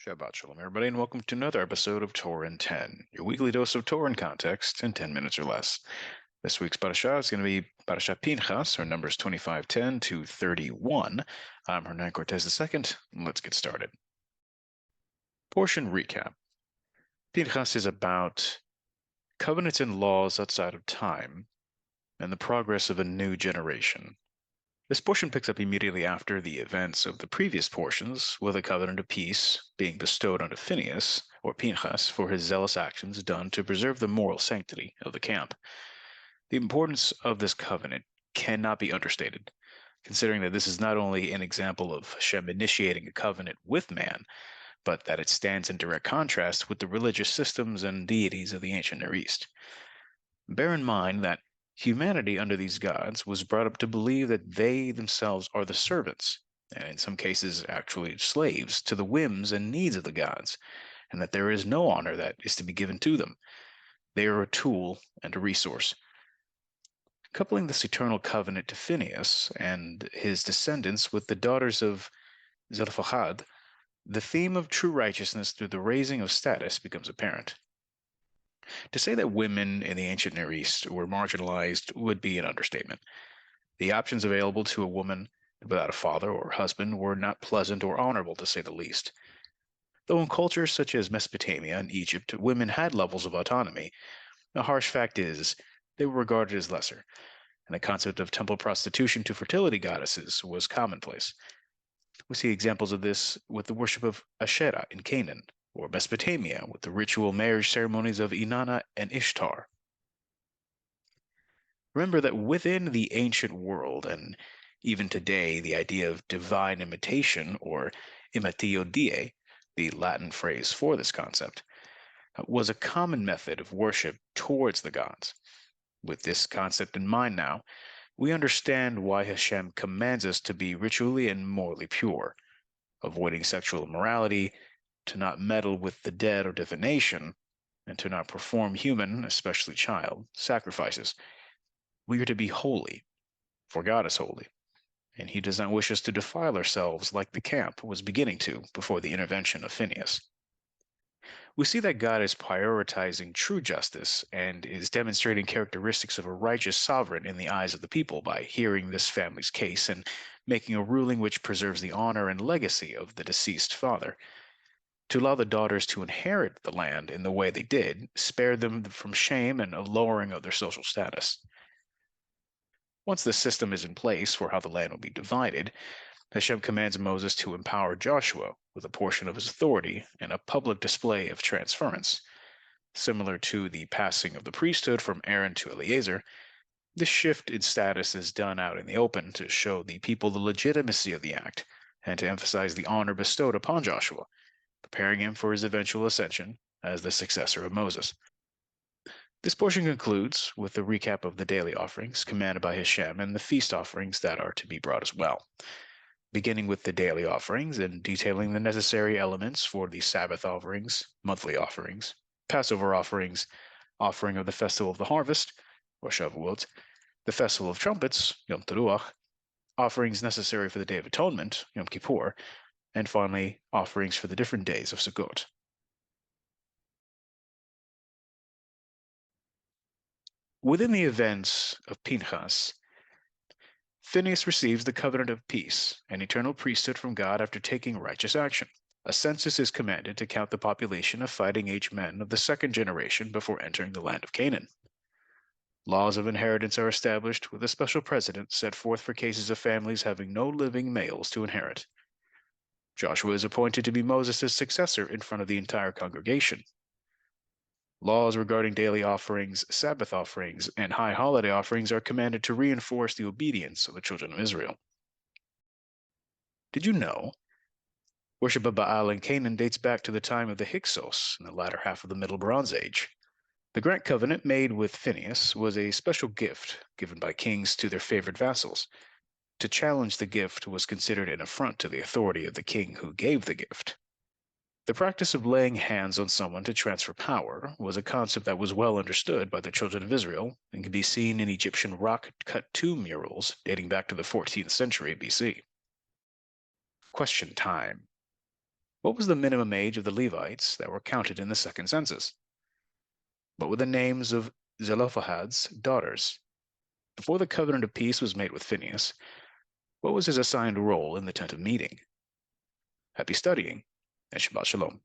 Shabbat Shalom, everybody, and welcome to another episode of Torah in 10, your weekly dose of Torah in context in 10 minutes or less. This week's Parasha is going to be Parasha Pinchas, or Numbers 25:10 to 31. I'm Hernan Cortez II. Let's get started. Portion recap. Pinchas is about covenants and laws outside of time and the progress of a new generation. This portion picks up immediately after the events of the previous portions, with a covenant of peace being bestowed on Phinehas, or Pinchas, for his zealous actions done to preserve the moral sanctity of the camp. The importance of this covenant cannot be understated, considering that this is not only an example of Hashem initiating a covenant with man, but that it stands in direct contrast with the religious systems and deities of the ancient Near East. Bear in mind that humanity under these gods was brought up to believe that they themselves are the servants, and in some cases actually slaves, to the whims and needs of the gods, and that there is no honor that is to be given to them. They are a tool and a resource. Coupling this eternal covenant to Phinehas and his descendants with the daughters of Zelophehad, the theme of true righteousness through the raising of status becomes apparent. To say that women in the ancient Near East were marginalized would be an understatement. The options available to a woman without a father or husband were not pleasant or honorable, to say the least. Though in cultures such as Mesopotamia and Egypt, women had levels of autonomy, the harsh fact is they were regarded as lesser, and the concept of temple prostitution to fertility goddesses was commonplace. We see examples of this with the worship of Asherah in Canaan, or Mesopotamia with the ritual marriage ceremonies of Inanna and Ishtar. Remember that within the ancient world, and even today, the idea of divine imitation, or imitatio Dei, the Latin phrase for this concept, was a common method of worship towards the gods. With this concept in mind now, we understand why Hashem commands us to be ritually and morally pure, avoiding sexual immorality, to not meddle with the dead or divination, and to not perform human, especially child, sacrifices. We are to be holy, for God is holy, and he does not wish us to defile ourselves like the camp was beginning to before the intervention of Phinehas. We see that God is prioritizing true justice and is demonstrating characteristics of a righteous sovereign in the eyes of the people by hearing this family's case and making a ruling which preserves the honor and legacy of the deceased father. To allow the daughters to inherit the land in the way they did spared them from shame and a lowering of their social status. Once the system is in place for how the land will be divided, Hashem commands Moses to empower Joshua with a portion of his authority and a public display of transference. Similar to the passing of the priesthood from Aaron to Eleazar, this shift in status is done out in the open to show the people the legitimacy of the act and to emphasize the honor bestowed upon Joshua, preparing him for his eventual ascension as the successor of Moses. This portion concludes with a recap of the daily offerings commanded by Hashem and the feast offerings that are to be brought as well, beginning with the daily offerings and detailing the necessary elements for the Sabbath offerings, monthly offerings, Passover offerings, offering of the festival of the harvest, or Shavuot, the festival of trumpets, Yom Teruah, offerings necessary for the Day of Atonement, Yom Kippur, and finally, offerings for the different days of Sukkot. Within the events of Pinchas, Phinehas receives the covenant of peace and eternal priesthood from God after taking righteous action. A census is commanded to count the population of fighting-age men of the second generation before entering the land of Canaan. Laws of inheritance are established with a special precedent set forth for cases of families having no living males to inherit. Joshua is appointed to be Moses' successor in front of the entire congregation. Laws regarding daily offerings, Sabbath offerings, and high holiday offerings are commanded to reinforce the obedience of the children of Israel. Did you know worship of Baal in Canaan dates back to the time of the Hyksos in the latter half of the Middle Bronze Age? The grant covenant made with Phinehas was a special gift given by kings to their favored vassals. To challenge the gift was considered an affront to the authority of the king who gave the gift. The practice of laying hands on someone to transfer power was a concept that was well understood by the children of Israel and can be seen in Egyptian rock-cut tomb murals dating back to the 14th century BC. Question time. What was the minimum age of the Levites that were counted in the second census? What were the names of Zelophehad's daughters? Before the covenant of peace was made with Phinehas, what was his assigned role in the tent of meeting? Happy studying, and Shabbat Shalom.